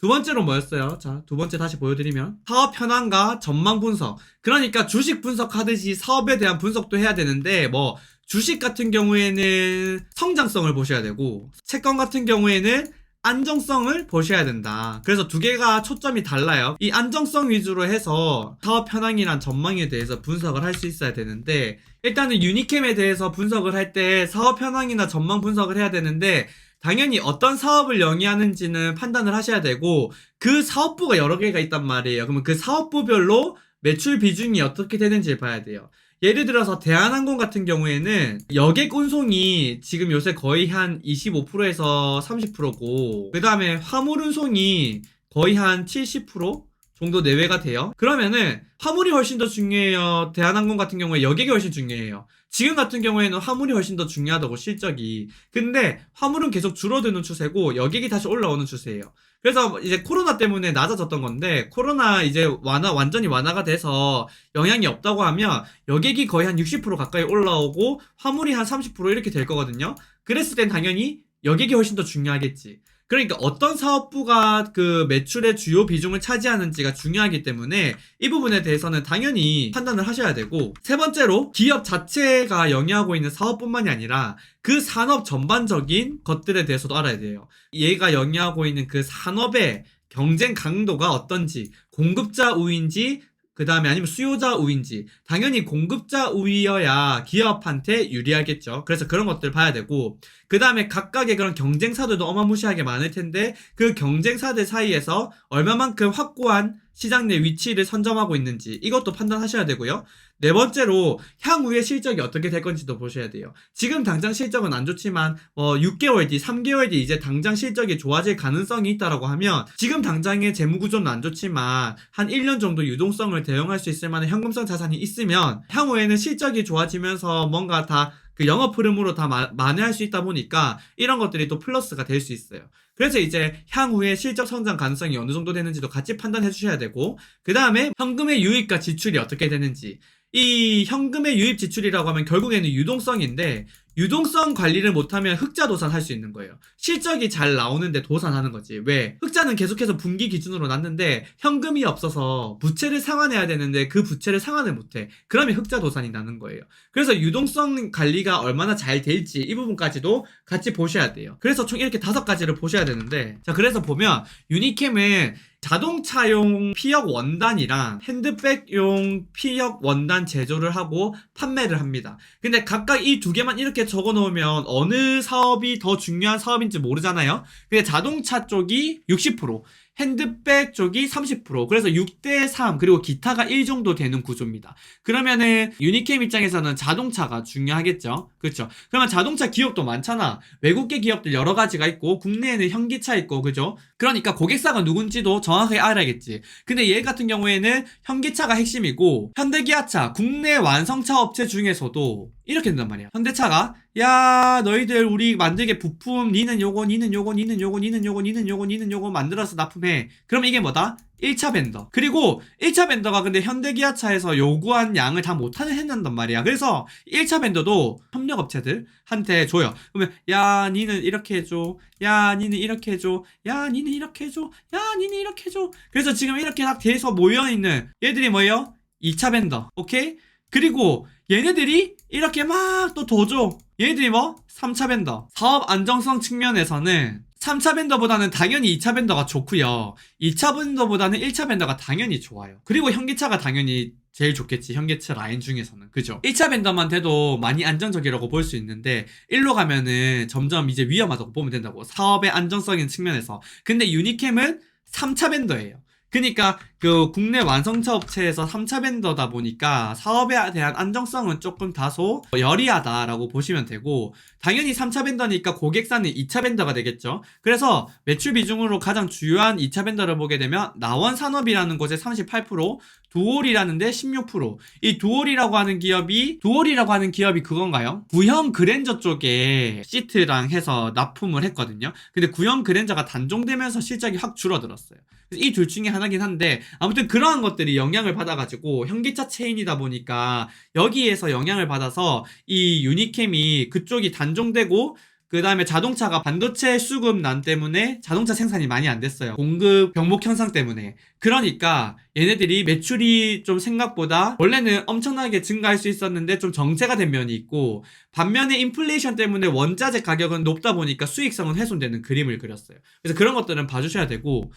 두 번째로 뭐였어요? 자, 두 번째 다시 보여드리면 사업 현황과 전망 분석. 그러니까 주식 분석하듯이 사업에 대한 분석도 해야 되는데 뭐 주식 같은 경우에는 성장성을 보셔야 되고 채권 같은 경우에는 안정성을 보셔야 된다. 그래서 두 개가 초점이 달라요. 이 안정성 위주로 해서 사업 현황이란 전망에 대해서 분석을 할 수 있어야 되는데 일단은 유니캠에 대해서 분석을 할 때 사업 현황이나 전망 분석을 해야 되는데 당연히 어떤 사업을 영위하는지는 판단을 하셔야 되고 그 사업부가 여러 개가 있단 말이에요. 그러면 그 사업부별로 매출 비중이 어떻게 되는지를 봐야 돼요. 예를 들어서 대한항공 같은 경우에는 여객 운송이 지금 요새 거의 한 25%에서 30%고 그 다음에 화물 운송이 거의 한 70% 정도 내외가 돼요. 그러면은 화물이 훨씬 더 중요해요? 대한항공 같은 경우에 여객이 훨씬 중요해요? 지금 같은 경우에는 화물이 훨씬 더 중요하다고 실적이. 근데 화물은 계속 줄어드는 추세고 여객이 다시 올라오는 추세예요. 그래서 이제 코로나 때문에 낮아졌던 건데 코로나 이제 완전히 완화가 돼서 영향이 없다고 하면 여객이 거의 한 60% 가까이 올라오고 화물이 한 30% 이렇게 될 거거든요. 그랬을 땐 당연히 여객이 훨씬 더 중요하겠지. 그러니까 어떤 사업부가 그 매출의 주요 비중을 차지하는지가 중요하기 때문에 이 부분에 대해서는 당연히 판단을 하셔야 되고 세 번째로 기업 자체가 영위하고 있는 사업뿐만이 아니라 그 산업 전반적인 것들에 대해서도 알아야 돼요. 얘가 영위하고 있는 그 산업의 경쟁 강도가 어떤지 공급자 우위인지 그 다음에 아니면 수요자 우위인지 당연히 공급자 우위여야 기업한테 유리하겠죠. 그래서 그런 것들 봐야 되고 그 다음에 각각의 그런 경쟁사들도 어마무시하게 많을 텐데 그 경쟁사들 사이에서 얼마만큼 확고한 시장 내 위치를 선점하고 있는지 이것도 판단하셔야 되고요. 네 번째로 향후에 실적이 어떻게 될 건지도 보셔야 돼요. 지금 당장 실적은 안 좋지만 6개월 뒤, 3개월 뒤 이제 당장 실적이 좋아질 가능성이 있다라고 하면 지금 당장의 재무구조는 안 좋지만 한 1년 정도 유동성을 대응할 수 있을 만한 현금성 자산이 있으면 향후에는 실적이 좋아지면서 뭔가 다 그 영업 흐름으로 다 만회할 수 있다 보니까 이런 것들이 또 플러스가 될 수 있어요. 그래서 이제 향후에 실적 성장 가능성이 어느 정도 되는지도 같이 판단해 주셔야 되고 그 다음에 현금의 유입과 지출이 어떻게 되는지 이 현금의 유입 지출이라고 하면 결국에는 유동성인데 유동성 관리를 못하면 흑자 도산할 수 있는 거예요. 실적이 잘 나오는데 도산하는 거지. 왜? 흑자는 계속해서 분기 기준으로 났는데 현금이 없어서 부채를 상환해야 되는데 그 부채를 상환을 못해. 그러면 흑자 도산이 나는 거예요. 그래서 유동성 관리가 얼마나 잘 될지 이 부분까지도 같이 보셔야 돼요. 그래서 총 이렇게 5가지를 보셔야 되는데 자 그래서 보면 유니캠은 자동차용 피혁 원단이랑 핸드백용 피혁 원단 제조를 하고 판매를 합니다. 근데 각각 이 두 개만 이렇게 적어 놓으면 어느 사업이 더 중요한 사업인지 모르잖아요. 근데 자동차 쪽이 60%, 핸드백 쪽이 30%, 그래서 6대 3, 그리고 기타가 1 정도 되는 구조입니다. 그러면은 유니캠 입장에서는 자동차가 중요하겠죠. 그렇죠? 그러면 자동차 기업도 많잖아. 외국계 기업들 여러 가지가 있고 국내에는 현기차 있고 그죠? 그러니까 고객사가 누군지도 정확하게 알아야겠지. 근데 얘 같은 경우에는 현기차가 핵심이고 현대기아차 국내 완성차 업체 중에서도 이렇게 된단 말이야. 현대차가 야 너희들 우리 만들게 부품 니는 요거 니는 요거 니는 요거 니는 요거 니는 요거 니는 요거 만들어서 납품해. 그럼 이게 뭐다? 1차 벤더. 그리고 1차 벤더가 근데 현대기아차에서 요구한 양을 다 못하는 했는단 말이야. 그래서 1차 벤더도 협력업체들한테 줘요. 그러면 야 니는 이렇게 해줘. 야 니는 이렇게 해줘. 야 니는 이렇게 해줘. 야 니는 이렇게 해줘. 그래서 지금 이렇게 딱 돼서 모여있는 얘들이 뭐예요? 2차 벤더. 오케이? 그리고 얘네들이 이렇게 막 또 더 줘. 얘네들이 뭐? 3차 벤더. 사업 안정성 측면에서는 3차 벤더보다는 당연히 2차 벤더가 좋고요. 2차 벤더보다는 1차 벤더가 당연히 좋아요. 그리고 현기차가 당연히 제일 좋겠지. 현기차 라인 중에서는. 그죠? 1차 벤더만 돼도 많이 안정적이라고 볼 수 있는데 1로 가면은 점점 이제 위험하다고 보면 된다고. 사업의 안정성인 측면에서. 근데 유니캠은 3차 벤더예요. 그러니까 그 국내 완성차 업체에서 3차 벤더다 보니까 사업에 대한 안정성은 조금 다소 여리하다라고 보시면 되고 당연히 3차 벤더니까 고객사는 2차 벤더가 되겠죠. 그래서 매출 비중으로 가장 주요한 2차 벤더를 보게 되면 나원산업이라는 곳에 38%, 두올이라는데 16%. 이 두올이라고 하는 기업이 그건가요? 구형 그랜저 쪽에 시트랑 해서 납품을 했거든요. 근데 구형 그랜저가 단종되면서 실적이 확 줄어들었어요. 이 둘 중에 하나긴 한데 아무튼 그러한 것들이 영향을 받아가지고 현기차 체인이다 보니까 여기에서 영향을 받아서 이 유니캠이 그쪽이 단종되고 그 다음에 자동차가 반도체 수급난 때문에 자동차 생산이 많이 안 됐어요. 공급 병목 현상 때문에. 그러니까 얘네들이 매출이 좀 생각보다 원래는 엄청나게 증가할 수 있었는데 좀 정체가 된 면이 있고, 반면에 인플레이션 때문에 원자재 가격은 높다 보니까 수익성은 훼손되는 그림을 그렸어요. 그래서 그런 것들은 봐주셔야 되고,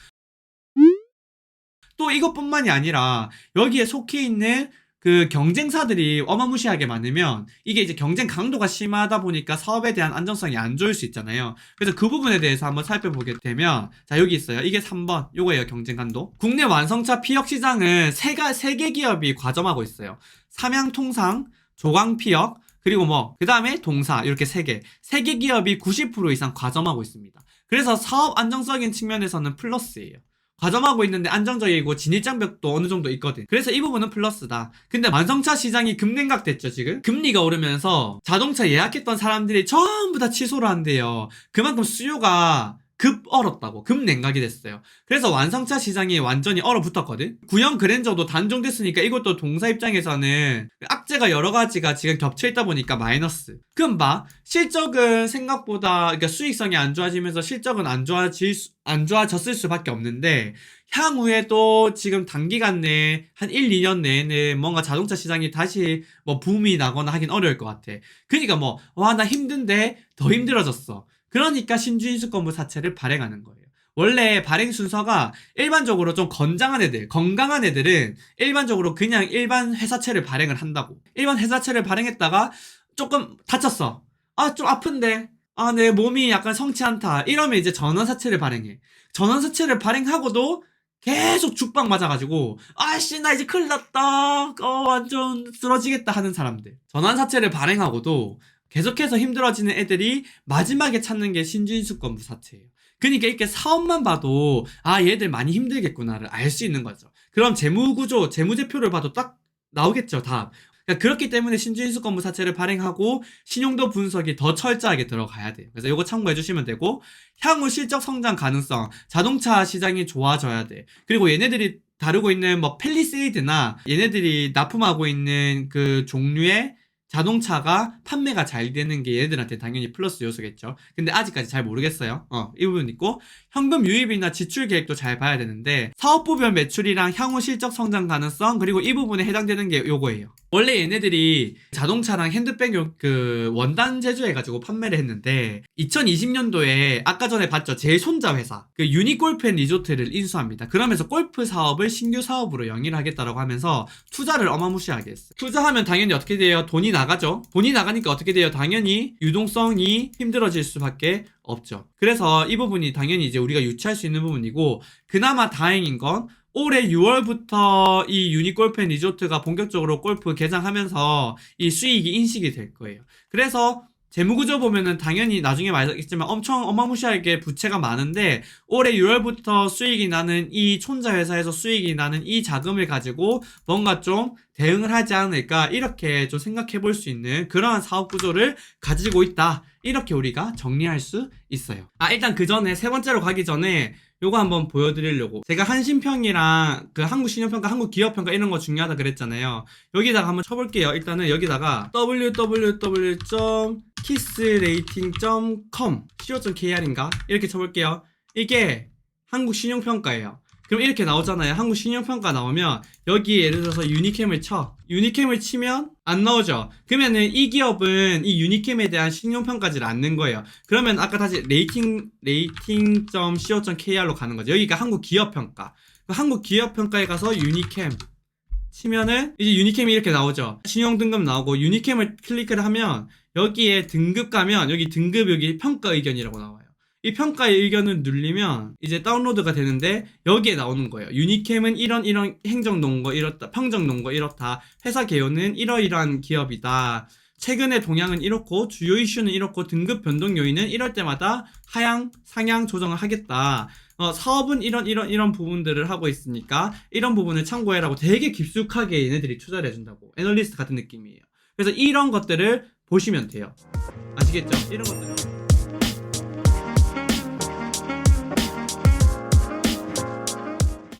또 이것뿐만이 아니라 여기에 속해 있는 그 경쟁사들이 어마무시하게 많으면 이게 이제 경쟁 강도가 심하다 보니까 사업에 대한 안정성이 안 좋을 수 있잖아요. 그래서 그 부분에 대해서 한번 살펴보게 되면, 자 여기 있어요. 이게 3번 요거예요. 경쟁 강도. 국내 완성차 피혁 시장은 세 개 기업이 과점하고 있어요. 삼양통상, 조광피혁, 그리고 그 다음에 동사, 이렇게 세 개 기업이 90% 이상 과점하고 있습니다. 그래서 사업 안정적인 측면에서는 플러스예요. 과점하고 있는데 안정적이고 진입장벽도 어느 정도 있거든. 그래서 이 부분은 플러스다. 근데 완성차 시장이 급냉각 됐죠, 지금? 금리가 오르면서 자동차 예약했던 사람들이 전부 다 취소를 한대요. 그만큼 수요가 급 얼었다고, 급 냉각이 됐어요. 그래서 완성차 시장이 완전히 얼어붙었거든. 구형 그랜저도 단종됐으니까 이것도 동사 입장에서는 악재가 여러 가지가 지금 겹쳐있다 보니까 마이너스. 그럼 실적은 생각보다, 그러니까 수익성이 안 좋아지면서 실적은 안 좋아졌을 수밖에 없는데, 향후에도 지금 단기간 내에 한 1, 2년 내에는 뭔가 자동차 시장이 다시 붐이 나거나 하긴 어려울 것 같아. 그러니까 나 힘든데 더 힘들어졌어. 그러니까 신주인수권부 사채를 발행하는 거예요. 원래 발행 순서가 일반적으로 좀 건강한 애들은 일반적으로 그냥 일반 회사채를 발행을 한다고. 일반 회사채를 발행했다가 조금 다쳤어. 좀 아픈데. 내 몸이 약간 성치 않다. 이러면 이제 전환사채를 발행해. 전환사채를 발행하고도 계속 죽박 맞아가지고, 나 이제 큰일 났다. 완전 쓰러지겠다 하는 사람들. 전환사채를 발행하고도 계속해서 힘들어지는 애들이 마지막에 찾는 게 신주인수권부 사채예요. 그러니까 이렇게 사업만 봐도 얘들 많이 힘들겠구나를 알 수 있는 거죠. 그럼 재무구조, 재무제표를 봐도 딱 나오겠죠, 답. 그러니까 그렇기 때문에 신주인수권부 사채를 발행하고 신용도 분석이 더 철저하게 들어가야 돼요. 그래서 이거 참고해 주시면 되고, 향후 실적 성장 가능성, 자동차 시장이 좋아져야 돼. 그리고 얘네들이 다루고 있는 펠리세이드나 얘네들이 납품하고 있는 그 종류의 자동차가 판매가 잘 되는 게 얘네들한테 당연히 플러스 요소겠죠. 근데 아직까지 잘 모르겠어요. 이 부분 있고, 현금 유입이나 지출 계획도 잘 봐야 되는데, 사업부별 매출이랑 향후 실적 성장 가능성, 그리고 이 부분에 해당되는 게 요거예요. 원래 얘네들이 자동차랑 핸드백 그 원단 제조해가지고 판매를 했는데, 2020년도에 아까 전에 봤죠, 제 손자 회사 그 유니골프앤리조트를 인수합니다. 그러면서 골프 사업을 신규 사업으로 영위를 하겠다라고 하면서 투자를 어마무시하게 했어요. 투자하면 당연히 어떻게 돼요? 돈이 나가죠. 돈이 나가니까 어떻게 돼요? 당연히 유동성이 힘들어질 수밖에 없죠. 그래서 이 부분이 당연히 이제 우리가 유추할 수 있는 부분이고, 그나마 다행인 건 올해 6월부터 이 유니골프앤리조트가 본격적으로 골프 개장하면서 이 수익이 인식이 될 거예요. 그래서 재무구조 보면은 당연히 나중에 말하겠지만 엄청 어마무시하게 부채가 많은데, 올해 6월부터 수익이 나는 이 촌자 회사에서 수익이 나는 이 자금을 가지고 뭔가 좀 대응을 하지 않을까, 이렇게 좀 생각해 볼 수 있는 그러한 사업 구조를 가지고 있다, 이렇게 우리가 정리할 수 있어요. 일단 그 전에 세 번째로 가기 전에 요거 한번 보여드리려고, 제가 한신평이랑 그 한국신용평가, 한국기업평가 이런 거 중요하다 그랬잖아요. 여기다가 한번 쳐볼게요. 일단은 여기다가 www.kissrating.com co.kr인가 이렇게 쳐볼게요. 이게 한국신용평가예요. 그럼 이렇게 나오잖아요. 한국신용평가 나오면 여기에 예를 들어서 유니캠을 쳐. 유니캠을 치면 안 나오죠. 그러면은 이 기업은 이 유니캠에 대한 신용평가지를 않는 거예요. 그러면 아까 다시 rating.co.kr로 가는 거죠. 여기가 한국기업평가. 한국기업평가에 가서 유니캠 치면은 이제 유니캠이 이렇게 나오죠. 신용등급 나오고, 유니캠을 클릭을 하면 여기에 등급 가면 여기 등급, 여기 평가 의견이라고 나와요. 이 평가의 의견을 누르면 이제 다운로드가 되는데 여기에 나오는 거예요. 유니캠은 이런 행정 논거 이렇다, 평정 논거 이렇다, 회사 개요는 이러이러한 기업이다, 최근의 동향은 이렇고 주요 이슈는 이렇고 등급 변동 요인은 이럴 때마다 하향 상향 조정을 하겠다, 사업은 이런 부분들을 하고 있으니까 이런 부분을 참고해라고 되게 깊숙하게 얘네들이 투자를 해준다고, 애널리스트 같은 느낌이에요. 그래서 이런 것들을 보시면 돼요. 아시겠죠? 이런 것들을